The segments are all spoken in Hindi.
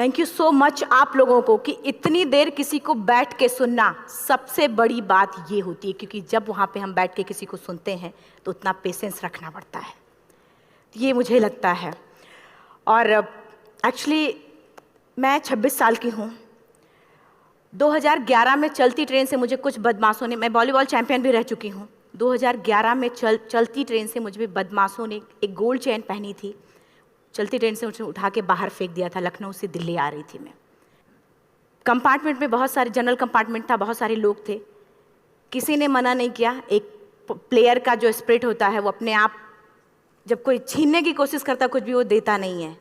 थैंक यू सो मच आप लोगों को कि इतनी देर किसी को बैठ के सुनना सबसे बड़ी बात ये होती है, क्योंकि जब वहाँ पे हम बैठ के किसी को सुनते हैं तो उतना पेशेंस रखना पड़ता है, ये मुझे लगता है। और एक्चुअली मैं 26 साल की हूँ। 2011 में चलती ट्रेन से मुझे कुछ बदमाशों ने, मैं वॉलीबॉल चैंपियन भी रह चुकी हूँ, 2011 में चलती ट्रेन से मुझे बदमाशों ने एक गोल्ड चेन पहनी थी, चलती ट्रेन से मुझे उठा के बाहर फेंक दिया था। लखनऊ से दिल्ली आ रही थी मैं। कंपार्टमेंट में बहुत सारे, जनरल कंपार्टमेंट था, बहुत सारे लोग थे, किसी ने मना नहीं किया। एक प्लेयर का जो स्पिरिट होता है वो अपने आप, जब कोई छीनने की कोशिश करता कुछ भी, वो देता नहीं है।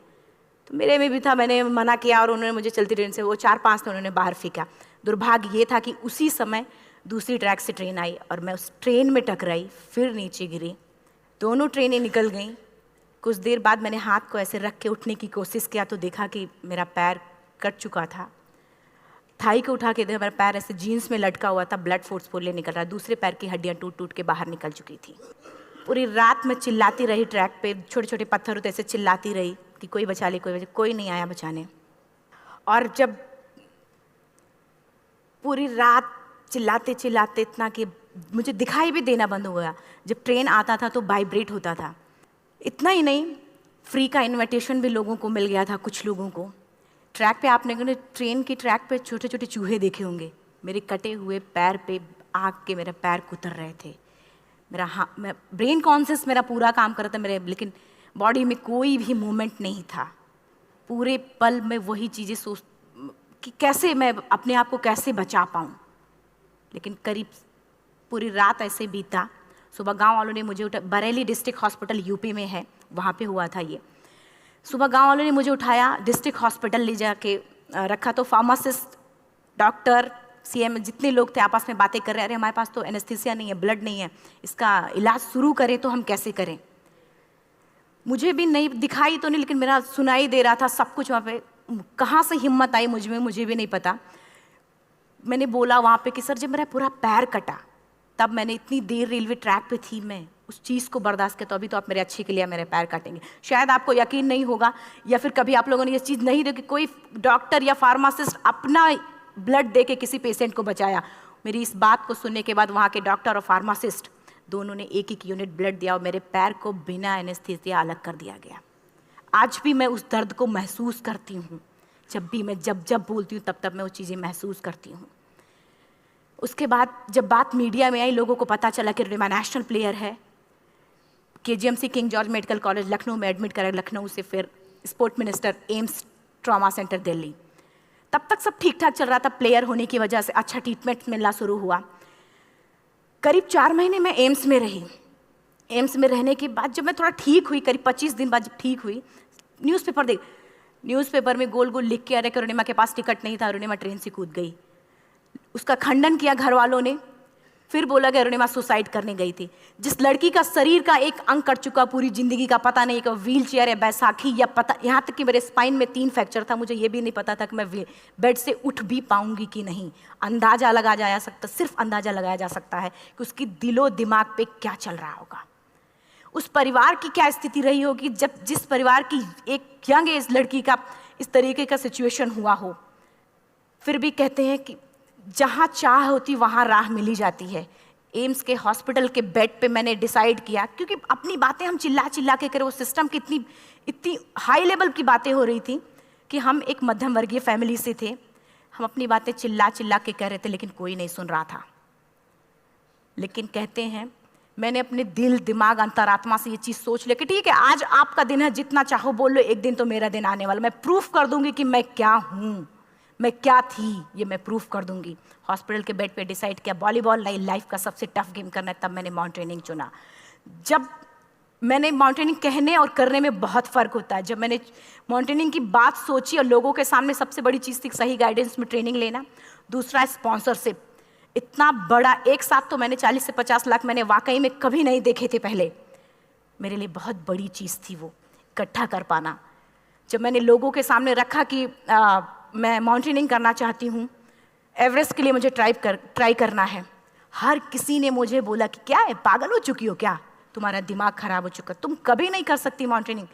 तो मेरे में भी था, मैंने मना किया और उन्होंने मुझे चलती ट्रेन से, वो 4-5 थे, उन्होंने बाहर फेंका। दुर्भाग्य ये था कि उसी समय दूसरी ट्रैक से ट्रेन आई और मैं उस ट्रेन में टकराई, फिर नीचे गिरी, दोनों ट्रेनें निकल गईं। कुछ देर बाद मैंने हाथ को ऐसे रख के उठने की कोशिश किया तो देखा कि मेरा पैर कट चुका था। थाई को उठा के देखा, मेरा पैर ऐसे जीन्स में लटका हुआ था, ब्लड फोर्सफुली निकल रहा, दूसरे पैर की हड्डियाँ टूट टूट के बाहर निकल चुकी थी। पूरी रात मैं चिल्लाती रही ट्रैक पे, छोटे छोटे पत्थर होते ऐसे चिल्लाती रही कि कोई बचा ले, कोई नहीं आया बचाने। और जब पूरी रात चिल्लाते चिल्लाते इतना कि मुझे दिखाई भी देना बंद हो गया, जब ट्रेन आता था तो वाइब्रेट होता था। इतना ही नहीं, फ्री का इनविटेशन भी लोगों को मिल गया था, कुछ लोगों को। ट्रैक पे आपने ट्रेन की ट्रैक पे छोटे छोटे चूहे देखे होंगे, मेरे कटे हुए पैर पे आग के मेरे पैर कुतर रहे थे। मैं ब्रेन कॉन्शियस मेरा पूरा काम कर रहा था मेरे, लेकिन बॉडी में कोई भी मूवमेंट नहीं था। पूरे पल में वही चीज़ें सोच कि कैसे मैं अपने आप को कैसे बचा पाऊँ। लेकिन करीब पूरी रात ऐसे बीता। सुबह गांव वालों ने मुझे बरेली डिस्ट्रिक्ट हॉस्पिटल यूपी में है, वहाँ पे हुआ था ये। सुबह गांव वालों ने मुझे उठाया, डिस्ट्रिक्ट हॉस्पिटल ले जाके रखा। तो फार्मासिस्ट, डॉक्टर, सीएम, जितने लोग थे आपस में बातें कर रहे, अरे हमारे पास तो एनेस्थीसिया नहीं है, ब्लड नहीं है, इसका इलाज शुरू करें तो हम कैसे करें। मुझे भी नहीं दिखाई तो नहीं, लेकिन मेरा सुनाई दे रहा था सब कुछ वहाँ पे। कहाँ से हिम्मत आई मुझ में, मुझे भी नहीं पता। मैंने बोला वहाँ पे कि सर जब मेरा पूरा पैर कटा, तब मैंने इतनी देर रेलवे ट्रैक पे थी, मैं उस चीज़ को बर्दाश्त किया, तो अभी तो आप मेरे अच्छे के लिए मेरे पैर काटेंगे। शायद आपको यकीन नहीं होगा, या फिर कभी आप लोगों ने ये चीज़ नहीं देखी, कोई डॉक्टर या फार्मासिस्ट अपना ब्लड दे के किसी पेशेंट को बचाया। मेरी इस बात को सुनने के बाद वहाँ के डॉक्टर और फार्मासिस्ट दोनों ने एक एक यूनिट ब्लड दिया और मेरे पैर को बिना एनेस्थीसिया अलग कर दिया गया। आज भी मैं उस दर्द को महसूस करती हूँ, जब भी मैं जब बोलती हूँ तब मैं वो चीज़ें महसूस करती हूँ। उसके बाद जब बात मीडिया में आई, लोगों को पता चला कि रिमा नेशनल प्लेयर है, KGMC king George medical college Lucknow में एडमिट करा, लखनऊ से फिर sport minister, AIIMS trauma centre Delhi. तब तक सब ठीक ठाक चल रहा था, प्लेयर होने की वजह से अच्छा ट्रीटमेंट मिलना शुरू हुआ। करीब 4 महीने मैं एम्स में रही। एम्स में रहने के बाद जब मैं थोड़ा ठीक हुई, करीब 25 दिन बाद जब ठीक हुई, न्यूज़पेपर में गोल गोल लिख के आ रहे कि अरुणिमा के पास टिकट नहीं था, अरुणिमा ट्रेन से कूद गई। उसका खंडन किया घर वालों ने, फिर बोला कि अरुणिमा सुसाइड करने गई थी। जिस लड़की का शरीर का एक अंग कट चुका, पूरी जिंदगी का पता नहीं कि व्हील चेयर है, बैसाखी या पता, यहाँ तक कि मेरे स्पाइन में 3 फ्रैक्चर था, मुझे ये भी नहीं पता था कि मैं बेड से उठ भी पाऊंगी कि नहीं। अंदाजा लगाया जा सकता, सिर्फ अंदाजा लगाया जा सकता है कि उसकी दिलो दिमाग पे क्या चल रहा होगा, उस परिवार की क्या स्थिति रही होगी जब जिस परिवार की एक यंग एज लड़की का इस तरीके का सिचुएशन हुआ हो। फिर भी कहते हैं कि जहाँ चाह होती वहाँ राह मिली जाती है। एम्स के हॉस्पिटल के बेड पे मैंने डिसाइड किया, क्योंकि अपनी बातें हम चिल्ला चिल्ला के करें, वो सिस्टम की इतनी हाई लेवल की बातें हो रही थी कि हम एक मध्यम वर्गीय फैमिली से थे, हम अपनी बातें चिल्ला चिल्ला के कह रहे थे, लेकिन कोई नहीं सुन रहा था। लेकिन कहते हैं मैंने अपने दिल, दिमाग, अंतरात्मा से ये चीज़ सोच लिया कि ठीक है, आज आपका दिन है, जितना चाहो बोल लो, एक दिन तो मेरा दिन आने वाला, मैं प्रूफ कर दूंगी कि मैं क्या हूँ, मैं क्या थी, ये मैं प्रूफ कर दूंगी। हॉस्पिटल के बेड पे डिसाइड किया वॉलीबॉल लाइफ का सबसे टफ गेम करना है, तब मैंने माउंटेनिंग चुना। जब मैंने माउंटेनिंग कहने और करने में बहुत फ़र्क होता है। जब मैंने माउंटेनिंग की बात सोची और लोगों के सामने, सबसे बड़ी चीज़ थी सही गाइडेंस में ट्रेनिंग लेना, दूसरा स्पॉन्सरशिप। इतना बड़ा एक साथ तो मैंने 40 से 50 लाख मैंने वाकई में कभी नहीं देखे थे पहले। मेरे लिए बहुत बड़ी चीज़ थी वो इकट्ठा कर पाना। जब मैंने लोगों के सामने रखा कि मैं माउंटेनिंग करना चाहती हूँ, एवरेस्ट के लिए मुझे ट्राई करना है, हर किसी ने मुझे बोला कि क्या है, पागल हो चुकी हो क्या, तुम्हारा दिमाग खराब हो चुका, तुम कभी नहीं कर सकती माउंटेनिंग।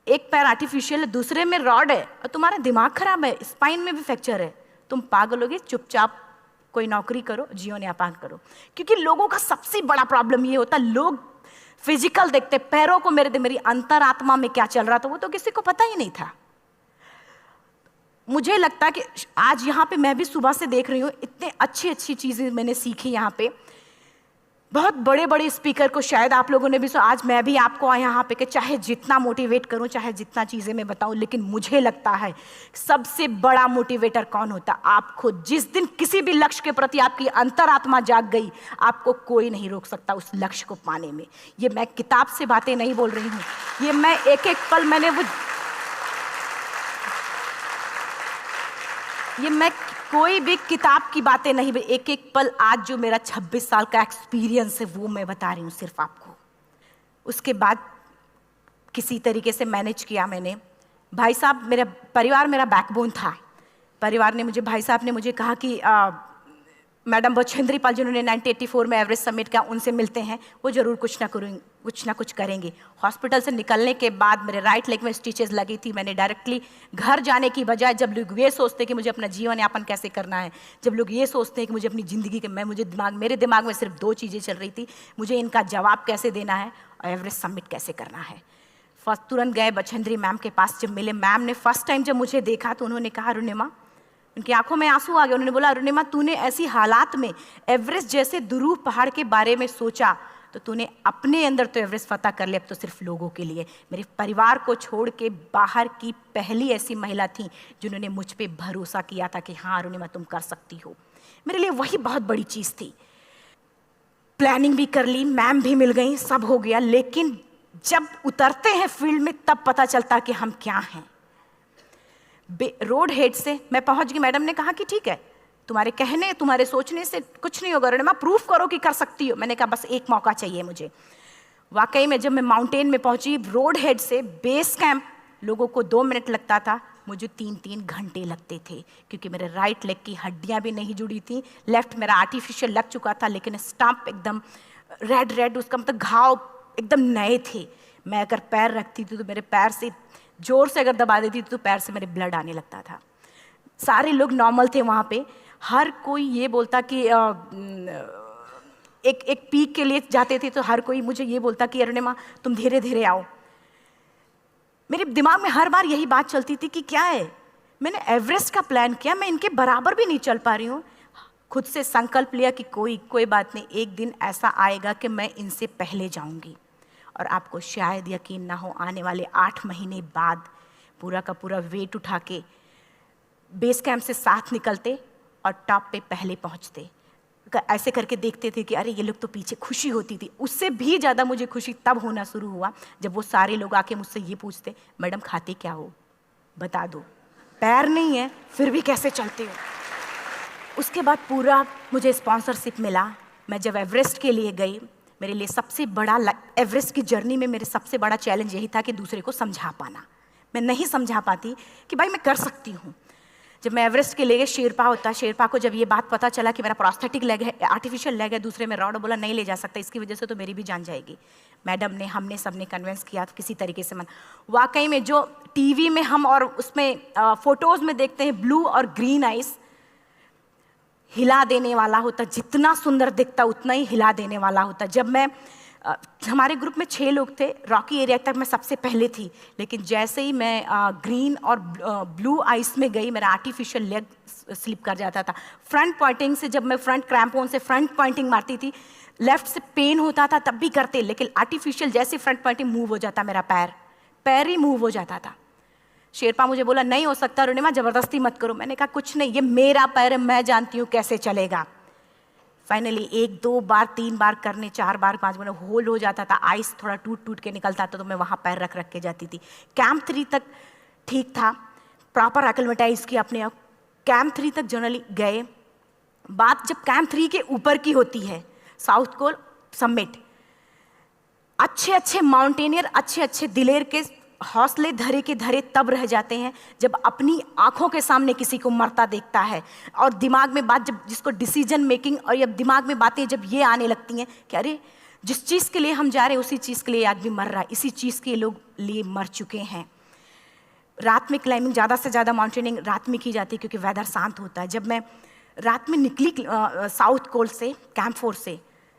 एक पैर आर्टिफिशियल है, दूसरे में रॉड है, और तुम्हारा दिमाग खराब है, स्पाइन में भी फ्रैक्चर है, तुम पागल होगे, चुपचाप कोई नौकरी करो, जीवन यापन करो। क्योंकि लोगों का सबसे बड़ा प्रॉब्लम ये होता है, लोग फिजिकल देखते, पैरों को मेरी अंतरात्मा में क्या चल रहा था वो तो किसी को पता ही नहीं था। मुझे लगता है कि आज यहाँ पे मैं भी सुबह से देख रही हूँ, इतने अच्छी अच्छी चीज़ें मैंने सीखी यहाँ पे। बहुत बड़े बड़े स्पीकर को शायद आप लोगों ने भी सुना, आज मैं भी आपको यहाँ पे कि चाहे जितना मोटिवेट करूँ, चाहे जितना चीज़ें मैं बताऊँ, लेकिन मुझे लगता है सबसे बड़ा मोटिवेटर कौन होता? आप खुद। जिस दिन किसी भी लक्ष्य के प्रति आपकी अंतरात्मा जाग गई, आपको कोई नहीं रोक सकता उस लक्ष्य को पाने में। ये मैं किताब से बातें नहीं बोल रही हूँ, ये मैं एक एक पल मैंने मैं कोई भी किताब की बातें नहीं, एक एक पल आज जो मेरा 26 साल का एक्सपीरियंस है वो मैं बता रही हूँ सिर्फ आपको। उसके बाद किसी तरीके से मैनेज किया मैंने। भाई साहब, मेरा परिवार मेरा बैकबोन था। परिवार ने मुझे, भाई साहब ने मुझे कहा कि मैडम बछेंद्री पाल जिन्होंने 1984 में एवरेस्ट समिट किया, उनसे मिलते हैं, वो जरूर कुछ ना कुछ करेंगे। हॉस्पिटल से निकलने के बाद मेरे राइट लेग में स्टिचेस लगी थी। मैंने डायरेक्टली घर जाने की बजाय, जब लोग ये सोचते हैं कि मुझे अपना जीवन यापन कैसे करना है, जब लोग ये सोचते हैं कि मुझे अपनी ज़िंदगी के मेरे दिमाग में सिर्फ 2 चीज़ें चल रही थी, मुझे इनका जवाब कैसे देना है और एवरेस्ट समिट कैसे करना है। फर्स्ट तुरंत गए बछेंद्री मैम के पास। जब मिले, मैम ने फर्स्ट टाइम जब मुझे देखा तो उन्होंने कहा, अरुणिमा, उनकी आंखों में आंसू आ गए। उन्होंने बोला, अरुणिमा, तूने ऐसी हालात में एवरेस्ट जैसे दुरूह पहाड़ के बारे में सोचा तो तूने अपने अंदर तो एवरेस्ट फतह कर लिया, अब तो सिर्फ लोगों के लिए। मेरे परिवार को छोड़ के बाहर की पहली ऐसी महिला थी जिन्होंने मुझ पे भरोसा किया था कि हाँ अरुणिमा, तुम कर सकती हो। मेरे लिए वही बहुत बड़ी चीज़ थी। प्लानिंग भी कर ली, मैम भी मिल गई, सब हो गया। लेकिन जब उतरते हैं फील्ड में तब पता चलता कि हम क्या हैं। रोड हेड से मैं पहुंच गई। मैडम ने कहा कि ठीक है, तुम्हारे कहने, तुम्हारे सोचने से कुछ नहीं होगा, अरुणिमा प्रूफ करो कि कर सकती हो। मैंने कहा बस एक मौका चाहिए मुझे। वाकई में जब मैं माउंटेन में पहुंची, रोड हेड से बेस कैंप लोगों को 2 मिनट लगता था, मुझे 3-3 घंटे लगते थे, क्योंकि मेरे राइट लेग की हड्डियां भी नहीं जुड़ी थी। लेफ्ट मेरा आर्टिफिशियल लग चुका था, लेकिन स्टंप एकदम रेड, उसका मतलब घाव एकदम नए थे। मैं अगर पैर रखती थी तो मेरे पैर से जोर से अगर दबा देती थी तो पैर से मेरे ब्लड आने लगता था। सारे लोग नॉर्मल थे वहाँ पे। हर कोई ये बोलता कि एक पीक के लिए जाते थे तो हर कोई मुझे ये बोलता कि अरुणिमा तुम धीरे धीरे आओ। मेरे दिमाग में हर बार यही बात चलती थी कि क्या है, मैंने एवरेस्ट का प्लान किया, मैं इनके बराबर भी नहीं चल पा रही हूँ। खुद से संकल्प लिया कि कोई बात नहीं, एक दिन ऐसा आएगा कि मैं इनसे पहले जाऊँगी। और आपको शायद यकीन ना हो, आने वाले 8 महीने बाद पूरा का पूरा वेट उठा के बेस कैंप से साथ निकलते और टॉप पे पहले पहुंचते। ऐसे करके देखते थे कि अरे ये लोग तो पीछे। खुशी होती थी। उससे भी ज़्यादा मुझे खुशी तब होना शुरू हुआ जब वो सारे लोग आके मुझसे ये पूछते, मैडम खाते क्या हो, बता दो, पैर नहीं है फिर भी कैसे चलते हो। उसके बाद पूरा मुझे स्पॉन्सरशिप मिला। मैं जब एवरेस्ट के लिए गई, मेरे लिए सबसे बड़ा, एवरेस्ट की जर्नी में मेरे सबसे बड़ा चैलेंज यही था कि दूसरे को समझा पाना। मैं नहीं समझा पाती कि भाई मैं कर सकती हूँ। जब मैं एवरेस्ट के लिए, शेरपा होता, शेरपा को जब ये बात पता चला कि मेरा प्रोस्थेटिक लेग है, आर्टिफिशियल लेग है, दूसरे में रॉड, बोला नहीं ले जा सकता, इसकी वजह से तो मेरी भी जान जाएगी। मैडम ने, हमने सबने कन्विंस किया तो किसी तरीके से मन। वाकई में जो टीवी में हम और उसमें फोटोज़ में देखते हैं ब्लू और ग्रीन आइस, हिला देने वाला होता। जितना सुंदर दिखता उतना ही हिला देने वाला होता। जब मैं हमारे ग्रुप में 6 लोग थे, रॉकी एरिया तक मैं सबसे पहले थी, लेकिन जैसे ही मैं ग्रीन और ब्लू आइस में गई, मेरा आर्टिफिशियल लेग स्लिप कर जाता था। फ्रंट पॉइंटिंग से, जब मैं फ्रंट क्रैम्पोन से फ्रंट पॉइंटिंग मारती थी, लेफ्ट से पेन होता था तब भी करते, लेकिन आर्टिफिशियल जैसे फ्रंट पॉइंटिंग मूव हो जाता, मेरा पैर ही मूव हो जाता था। शेरपा मुझे बोला नहीं हो सकता अरुणिमा, ज़बरदस्ती मत करो। मैंने कहा कुछ नहीं, ये मेरा पैर है, मैं जानती हूँ कैसे चलेगा। फाइनली 1, 2 बार, 3 बार करने, 4 बार, 5 बार होल्ड हो जाता था। आइस थोड़ा टूट के निकलता था तो मैं वहाँ पैर रख के जाती थी। कैंप 3 तक ठीक था, प्रॉपर एक्लेमेटाइज किया अपने आप। कैंप 3 तक जनरली गए। बात जब कैंप 3 के ऊपर की होती है, साउथ कोल समिट, अच्छे माउंटेनियर, अच्छे दिलेर के हौसले धरे के धरे तब रह जाते हैं जब अपनी आंखों के सामने किसी को मरता देखता है, और दिमाग में बात, जब जिसको डिसीजन मेकिंग, और जब दिमाग में बातें जब ये आने लगती हैं कि अरे जिस चीज़ के लिए हम जा रहे हैं उसी चीज़ के लिए आदमी मर रहा है, इसी चीज़ के लोग लिए मर चुके हैं। रात में क्लाइंबिंग, ज़्यादा से ज़्यादा माउंटेनिंग रात में की जाती है क्योंकि वेदर शांत होता है। जब मैं रात में निकली साउथ कोल से, कैंप 4 से,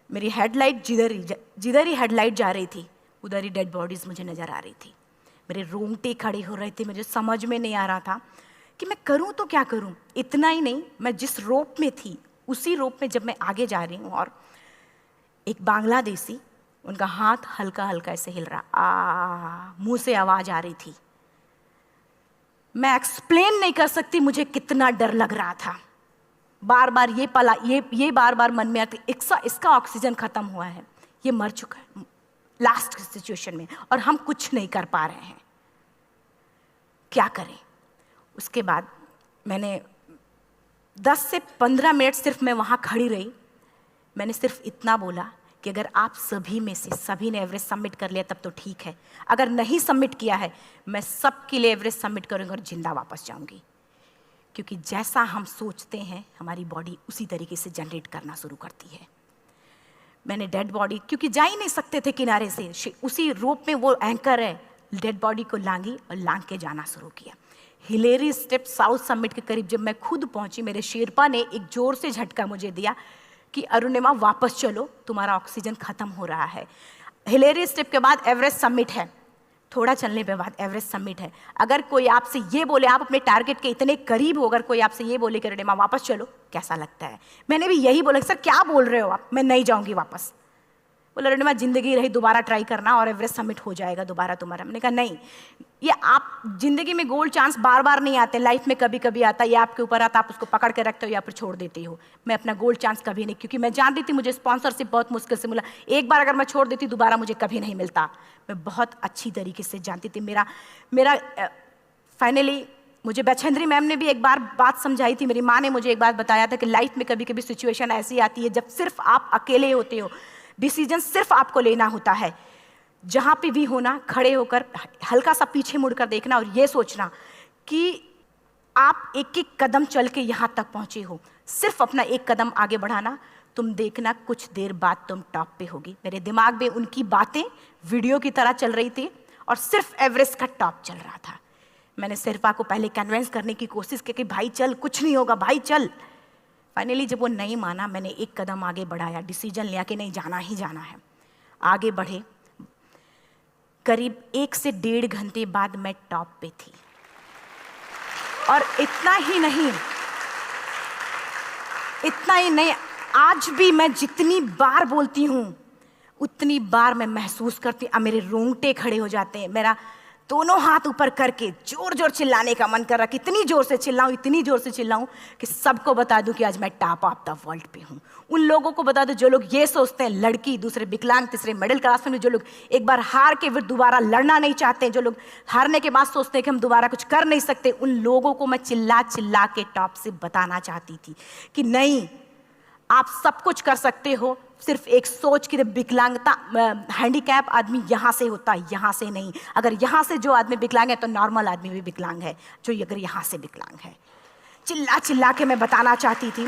मेरी हेडलाइट जिधर ही हेडलाइट जा रही थी उधर ही डेड बॉडीज़ मुझे नज़र आ रही थी। मेरे रोंगटे खड़े हो रहे थे, मुझे समझ में नहीं आ रहा था कि मैं करूं तो क्या करूं। इतना ही नहीं, मैं जिस रोप में थी उसी रोप में जब मैं आगे जा रही हूँ और एक बांग्लादेशी, उनका हाथ हल्का हल्का ऐसे हिल रहा, मुंह से आवाज़ आ रही थी। मैं एक्सप्लेन नहीं कर सकती मुझे कितना डर लग रहा था। बार बार ये बार बार मन में आती, इसका ऑक्सीजन खत्म हुआ है, ये मर चुका है लास्ट सिचुएशन में, और हम कुछ नहीं कर पा रहे हैं, क्या करें। उसके बाद मैंने 10 से 15 मिनट सिर्फ मैं वहाँ खड़ी रही। मैंने सिर्फ इतना बोला कि अगर आप सभी में से सभी ने एवरेस्ट सबमिट कर लिया तब तो ठीक है, अगर नहीं सबमिट किया है मैं सबके लिए एवरेस्ट सबमिट करूँगी और जिंदा वापस जाऊँगी। क्योंकि जैसा हम सोचते हैं हमारी बॉडी उसी तरीके से जनरेट करना शुरू करती है। मैंने डेड बॉडी, क्योंकि जा ही नहीं सकते थे किनारे से, उसी रोप में वो एंकर है, डेड बॉडी को लांगी और लांग के जाना शुरू किया। हिलेरी स्टेप साउथ समिट के करीब जब मैं खुद पहुंची, मेरे शेरपा ने एक जोर से झटका मुझे दिया कि अरुणिमा वापस चलो, तुम्हारा ऑक्सीजन खत्म हो रहा है। हिलेरी स्टेप के बाद एवरेस्ट समिट है, थोड़ा चलने के बाद एवरेस्ट समिट है। अगर कोई आपसे ये बोले, आप अपने टारगेट के इतने करीब हो, अगर कोई आपसे ये बोले कि अरुणिमा वापस चलो, कैसा लगता है? मैंने भी यही बोला, सर क्या बोल रहे हो आप, मैं नहीं जाऊंगी वापस। बोला अरुणिमा जिंदगी रही, दोबारा ट्राई करना और एवरेस्ट समिट हो जाएगा दोबारा तुम्हारा। मैंने कहा नहीं, ये आप जिंदगी में गोल्ड चांस बार बार नहीं आते, लाइफ में कभी कभी आता है, ये आपके ऊपर आता, आप उसको पकड़ के रखते हो या फिर छोड़ देते हो। मैं अपना गोल्ड चांस कभी नहीं, क्योंकि मैं जान रही थी मुझे स्पॉन्सरशिप बहुत मुश्किल से मिला, एक बार अगर मैं छोड़ देती दोबारा मुझे कभी नहीं मिलता। मैं बहुत अच्छी तरीके से जानती थी। मेरा फाइनली मुझे बछेंद्री मैम ने भी एक बार बात समझाई थी, मेरी माँ ने मुझे एक बात बताया था कि लाइफ में कभी कभी सिचुएशन ऐसी आती है जब सिर्फ आप अकेले होते हो, डिसीजन सिर्फ आपको लेना होता है। जहाँ पे भी होना, खड़े होकर हल्का सा पीछे मुड़कर देखना और ये सोचना कि आप एक एक कदम चल के यहाँ तक पहुँचे हो, सिर्फ अपना एक कदम आगे बढ़ाना, तुम देखना कुछ देर बाद तुम टॉप पे होगी। मेरे दिमाग में उनकी बातें वीडियो की तरह चल रही थी और सिर्फ एवरेस्ट का टॉप चल रहा था। मैंने शेरपा को पहले कन्विंस करने की कोशिश की कि भाई चल, कुछ नहीं होगा भाई चल। फाइनली जब वो नहीं माना, मैंने एक कदम आगे बढ़ाया, डिसीजन लिया कि नहीं जाना ही जाना है। आगे बढ़े, करीब 1 से 1.5 घंटे बाद मैं टॉप पे थी। और इतना ही नहीं, आज भी मैं जितनी बार बोलती हूँ उतनी बार मैं महसूस करती हूँ, मेरे रोंगटे खड़े हो जाते हैं, मेरा दोनों हाथ ऊपर करके जोर जोर चिल्लाने का मन कर रहा, इतनी जोर से चिल्लाऊं कि सबको बता दूं कि आज मैं टॉप ऑफ द वर्ल्ड पे हूं। उन लोगों को बता दूं जो लोग ये सोचते हैं, लड़की, दूसरे विकलांग, तीसरे मिडिल क्लास में, जो लोग एक बार हार के फिर दोबारा लड़ना नहीं चाहते, जो लोग हारने के बाद सोचते हैं कि हम दोबारा कुछ कर नहीं सकते, उन लोगों को मैं चिल्ला चिल्ला के टॉप से बताना चाहती थी कि नहीं, आप सब कुछ कर सकते हो। सिर्फ एक सोच की विकलांगता, हैंडीकैप आदमी यहाँ से होता है, यहाँ से नहीं। अगर यहाँ से जो आदमी विकलांग है तो नॉर्मल आदमी भी विकलांग है, जो अगर यहाँ से विकलांग है। चिल्ला चिल्ला के मैं बताना चाहती थी।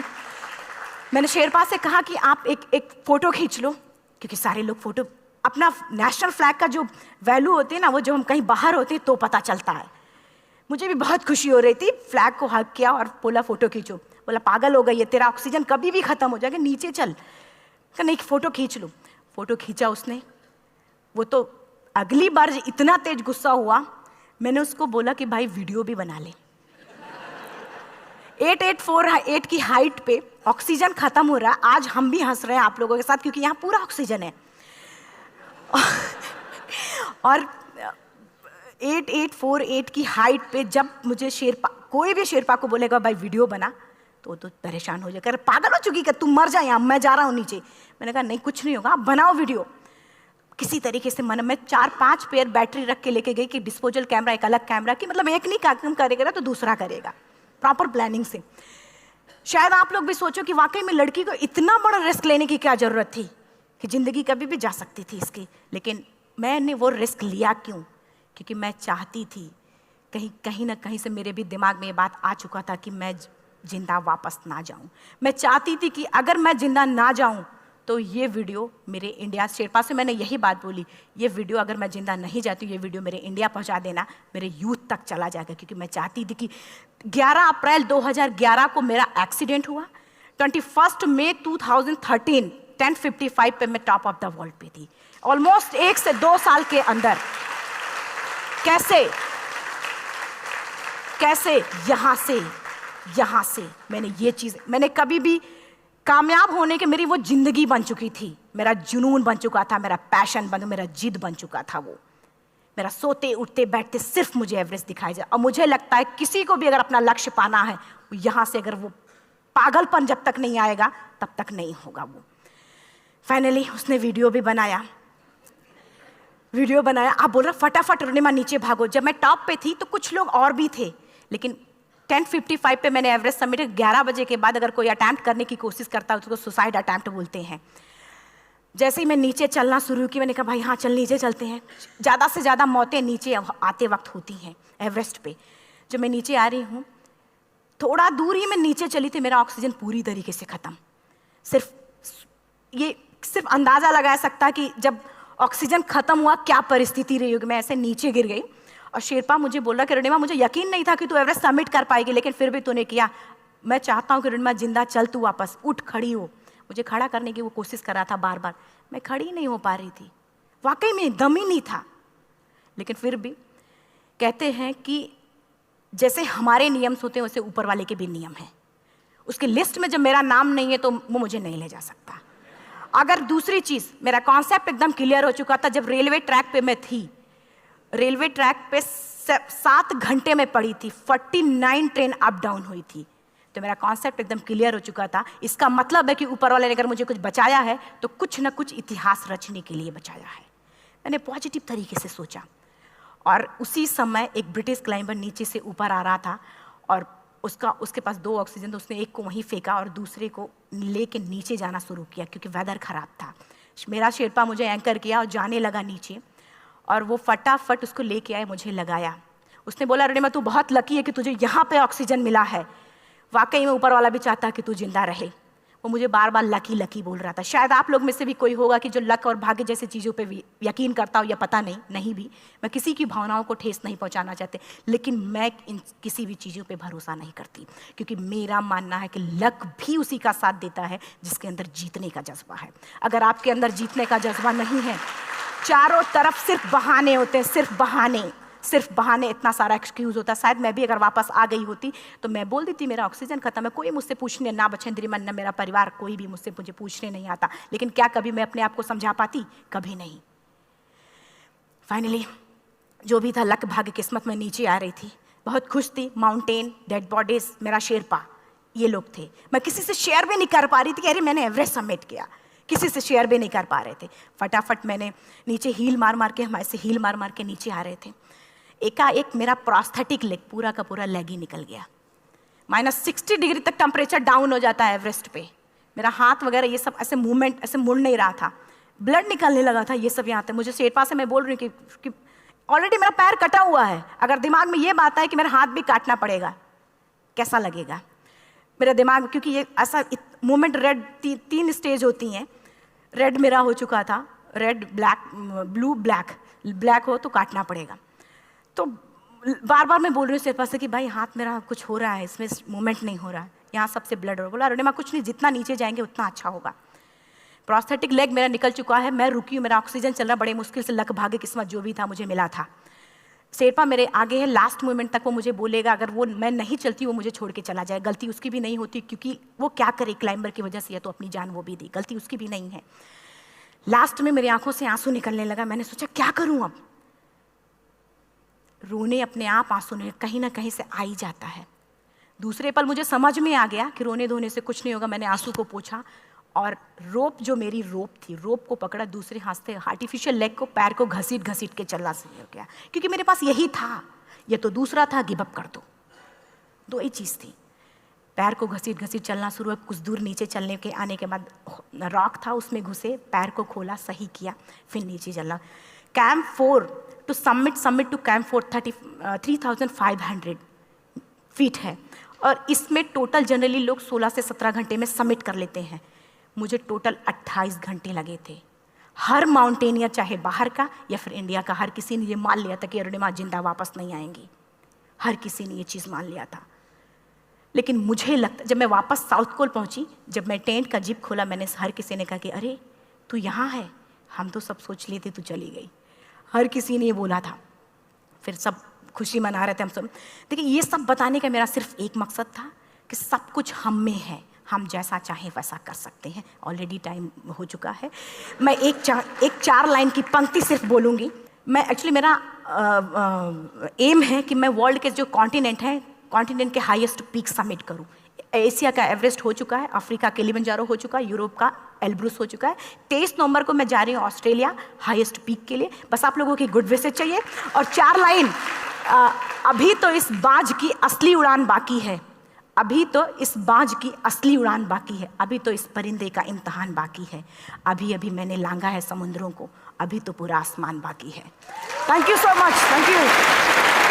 मैंने शेरपा से कहा कि आप एक फ़ोटो खींच लो, क्योंकि सारे लोग फ़ोटो, अपना नेशनल फ्लैग का जो वैल्यू होती है ना, वो जो हम कहीं बाहर होते हैं तो पता चलता है। मुझे भी बहुत खुशी हो रही थी, फ्लैग को हग किया और बोला फ़ोटो खींचो। बोला पागल हो गई है, तेरा ऑक्सीजन कभी भी ख़त्म हो जाएगा, नीचे चल। नहीं, फ़ोटो खींच लो। फ़ोटो खींचा उसने। वो तो अगली बार इतना तेज गुस्सा हुआ, मैंने उसको बोला कि भाई वीडियो भी बना ले। 8848 की हाइट पे ऑक्सीजन खत्म हो रहा है, आज हम भी हंस रहे हैं आप लोगों के साथ क्योंकि यहाँ पूरा ऑक्सीजन है। और 8848 की हाइट पे जब मुझे शेरपा, कोई भी शेरपा को बोलेगा भाई वीडियो बना, तो परेशान हो जाएगा, पागल हो चुकी, कि तुम मर जाए, यहाँ मैं जा रहा हूँ नीचे। मैंने कहा नहीं, कुछ नहीं होगा, आप बनाओ वीडियो। किसी तरीके से मैं 4-5 पेयर बैटरी रख के लेके गई कि डिस्पोजल कैमरा, एक अलग कैमरा, कि मतलब एक नहीं काम करेगा तो दूसरा करेगा, प्रॉपर प्लानिंग से। शायद आप लोग भी सोचो कि वाकई में लड़की को इतना बड़ा रिस्क लेने की क्या जरूरत थी, कि जिंदगी कभी भी जा सकती थी इसकी। लेकिन मैंने वो रिस्क लिया क्यों? क्योंकि मैं चाहती थी, कहीं ना कहीं से मेरे भी दिमाग में ये बात आ चुका था कि मैं जिंदा वापस ना जाऊं। मैं चाहती थी कि अगर मैं जिंदा ना जाऊं तो ये वीडियो मेरे इंडिया शेरपा से मैंने यही बात बोली, ये वीडियो अगर मैं जिंदा नहीं जाती, ये वीडियो मेरे इंडिया पहुंचा देना, मेरे यूथ तक चला जाएगा। क्योंकि मैं चाहती थी कि 11 अप्रैल 2011 को मेरा एक्सीडेंट हुआ, 21 मई 2013 10:55 पे मैं टॉप ऑफ द वर्ल्ड पे थी। ऑलमोस्ट 1 से 2 साल के अंदर कैसे यहाँ से मैंने ये चीज़, मैंने कभी भी कामयाब होने के, मेरी वो जिंदगी बन चुकी थी, मेरा जुनून बन चुका था, मेरा पैशन मेरा जिद बन चुका था। वो मेरा सोते उठते बैठते सिर्फ मुझे एवरेस्ट दिखाई जाए। और मुझे लगता है किसी को भी अगर अपना लक्ष्य पाना है, यहाँ से अगर वो पागलपन जब तक नहीं आएगा तब तक नहीं होगा। वो फाइनली उसने वीडियो बनाया। आप बोल रहे फटाफट रोनिमा नीचे भागो। जब मैं टॉप पे थी तो कुछ लोग और भी थे, लेकिन 10:55 पे मैंने एवरेस्ट समिट, 11 बजे के बाद अगर कोई अटैम्प्ट करने की कोशिश करता है उसको सुसाइड अटैम्प्ट बोलते हैं। जैसे ही मैं नीचे चलना शुरू की, मैंने कहा भाई हाँ चल नीचे चलते हैं। ज़्यादा से ज़्यादा मौतें नीचे आते वक्त होती हैं एवरेस्ट पे। जब मैं नीचे आ रही हूँ, थोड़ा दूर ही मैं नीचे चली थी, मेरा ऑक्सीजन पूरी तरीके से ख़त्म। सिर्फ अंदाज़ा लगाया सकता कि जब ऑक्सीजन ख़त्म हुआ क्या परिस्थिति रही होगी। मैं ऐसे नीचे गिर गई और शेरपा मुझे बोल रहा कि रोनिमा मुझे यकीन नहीं था कि तू एवरेस्ट सबमिट कर पाएगी, लेकिन फिर भी तूने किया। मैं चाहता हूँ कि रोनिमा जिंदा चल, तू वापस उठ, खड़ी हो। मुझे खड़ा करने की वो कोशिश कर रहा था बार बार, मैं खड़ी नहीं हो पा रही थी, वाकई में दम ही नहीं था। लेकिन फिर भी कहते हैं कि जैसे हमारे नियम होते हैं वैसे ऊपर वाले के भी नियम हैं। उसकी लिस्ट में जब मेरा नाम नहीं है तो वो मुझे नहीं ले जा सकता। अगर दूसरी चीज़, मेरा कॉन्सेप्ट एकदम क्लियर हो चुका था। जब रेलवे ट्रैक पे मैं थी, रेलवे ट्रैक पे 7 घंटे में पड़ी थी, 49 ट्रेन अप डाउन हुई थी, तो मेरा कॉन्सेप्ट एकदम क्लियर हो चुका था। इसका मतलब है कि ऊपर वाले ने अगर मुझे कुछ बचाया है तो कुछ ना कुछ इतिहास रचने के लिए बचाया है। मैंने पॉजिटिव तरीके से सोचा। और उसी समय एक ब्रिटिश क्लाइंबर नीचे से ऊपर आ रहा था और उसके पास 2 ऑक्सीजन, तो उसने एक को वहीं फेंका और दूसरे को लेके नीचे जाना शुरू किया क्योंकि वेदर ख़राब था। मेरा शेरपा मुझे एंकर किया और जाने लगा नीचे, और वो फटाफट उसको लेके आए, मुझे लगाया। उसने बोला रोनिमा तू बहुत लकी है कि तुझे यहाँ पे ऑक्सीजन मिला है। वाकई में ऊपर वाला भी चाहता है कि तू जिंदा रहे। वो मुझे बार बार लकी लकी बोल रहा था। शायद आप लोग में से भी कोई होगा कि जो लक और भाग्य जैसी चीज़ों पे यकीन करता हो, या पता नहीं भी। मैं किसी की भावनाओं को ठेस नहीं पहुंचाना चाहती, लेकिन मैं इन किसी भी चीज़ों पे भरोसा नहीं करती, क्योंकि मेरा मानना है कि लक भी उसी का साथ देता है जिसके अंदर जीतने का जज्बा है। अगर आपके अंदर जीतने का जज्बा नहीं है, चारों तरफ सिर्फ बहाने होते हैं, सिर्फ बहाने, इतना सारा एक्सक्यूज़ होता है। शायद मैं भी अगर वापस आ गई होती तो मैं बोल देती मेरा ऑक्सीजन खत्म है, कोई मुझसे पूछने ना बचेंद्री मन, ना मेरा परिवार, कोई भी मुझे पूछने नहीं आता। लेकिन क्या कभी मैं अपने आप को समझा पाती? कभी नहीं। फाइनली जो भी था, लक भाग्य किस्मत में नीचे आ रही थी, बहुत खुश थी। माउंटेन, डेड बॉडीज, मेरा शेरपा, ये लोग थे। मैं किसी से शेयर भी नहीं कर पा रही थी कि अरे मैंने एवरेस्ट सबमिट किया, किसी से शेयर भी नहीं कर पा रहे थे। फटाफट मैंने नीचे हील मार के, हमारे से हील मार के नीचे आ रहे थे। एकाएक मेरा प्रोस्थेटिक लेग, पूरा का पूरा लेग ही निकल गया। -60 डिग्री तक टेम्परेचर डाउन हो जाता है एवरेस्ट पे। मेरा हाथ वगैरह ये सब ऐसे मूवमेंट, ऐसे मुड़ नहीं रहा था, ब्लड निकलने लगा था, ये सब यहाँ था। मुझे शेरपा से मैं बोल रही हूँ कि ऑलरेडी मेरा पैर कटा हुआ है, अगर दिमाग में ये बात है कि मेरा हाथ भी काटना पड़ेगा, कैसा लगेगा मेरा दिमाग। क्योंकि ये ऐसा मूवमेंट, रेड 3 स्टेज होती हैं। रेड मेरा हो चुका था, रेड, ब्लैक, ब्लू, ब्लैक हो तो काटना पड़ेगा। तो बार बार मैं बोल रही हूँ शेरपा से कि भाई हाथ मेरा कुछ हो रहा है, इसमें मूवमेंट नहीं हो रहा है, यहाँ सबसे ब्लड हो। बोला रोनिमा कुछ नहीं, जितना नीचे जाएंगे उतना अच्छा होगा। प्रोस्थेटिक लेग मेरा निकल चुका है, मैं रुकी हूँ, मेरा ऑक्सीजन चल रहा, बड़े मुश्किल से लक भाग्य किस्मत जो भी था मुझे मिला था। शेरपा मेरे आगे है, लास्ट मोमेंट तक वो मुझे बोलेगा, अगर वो मैं नहीं चलती वो मुझे छोड़ के चला जाए। गलती उसकी भी नहीं होती, क्योंकि वो क्या करे, क्लाइंबर की वजह से या तो अपनी जान वो भी दी, गलती उसकी भी नहीं है। लास्ट में मेरी आंखों से आंसू निकलने लगा। मैंने सोचा क्या करूं अब, रोने अपने आप आंसू कहीं ना कहीं से आ ही जाता है। दूसरे पल मुझे समझ में आ गया कि रोने धोने से कुछ नहीं होगा। मैंने आंसू को पोंछा और रोप, जो मेरी रोप थी, रोप को पकड़ा, दूसरे हाथ से आर्टिफिशियल लेग को, पैर को घसीट के चलना शुरू हो गया, क्योंकि मेरे पास यही था। ये तो दूसरा था, गिव अप कर दो ही चीज़ थी। पैर को घसीट चलना शुरू हुआ। कुछ दूर नीचे चलने के आने के बाद रॉक था, उसमें घुसे, पैर को खोला, सही किया, फिर नीचे चलना। Camp 4 to summit to camp 4 3500 feet है, और इसमें टोटल जनरली लोग 16 से 17 घंटे में सबमिट कर लेते हैं। मुझे टोटल 28 घंटे लगे थे। हर माउंटेनियर, चाहे बाहर का या फिर इंडिया का, हर किसी ने ये मान लिया था कि अरुणिमा जिंदा वापस नहीं आएंगी। हर किसी ने ये चीज़ मान लिया था। लेकिन मुझे लगता, जब मैं वापस साउथ कोल पहुंची, जब मैं टेंट का जिप खोला, मैंने हर किसी ने कहा कि अरे तू यहाँ है, हम तो सब सोच लिए थे तू चली गई। हर किसी ने ये बोला था। फिर सब खुशी मना रहे थे हम सब। देखिए, ये सब बताने का मेरा सिर्फ एक मकसद था कि सब कुछ हम में है, हम जैसा चाहें वैसा कर सकते हैं। ऑलरेडी टाइम हो चुका है। मैं एक चार लाइन की पंक्ति सिर्फ बोलूँगी। मैं एक्चुअली, मेरा एम है कि मैं वर्ल्ड के जो कॉन्टिनेंट हैं, कॉन्टिनेंट के हाईएस्ट पीक समिट करूं। एशिया का एवरेस्ट हो चुका है, अफ्रीका किलिमंजारो हो चुका है, यूरोप का एल्ब्रुस हो चुका है। 23 नवंबर को मैं जा रही हूँ ऑस्ट्रेलिया हाईएस्ट पीक के लिए। बस आप लोगों की गुड विशेस चाहिए। और 4 लाइन, अभी तो इस बाज की असली उड़ान बाकी है, अभी तो इस बाज की असली उड़ान बाकी है, अभी तो इस परिंदे का इम्तहान बाकी है, अभी अभी मैंने लांघा है समुद्रों को, अभी तो पूरा आसमान बाकी है। Thank you so much, thank you.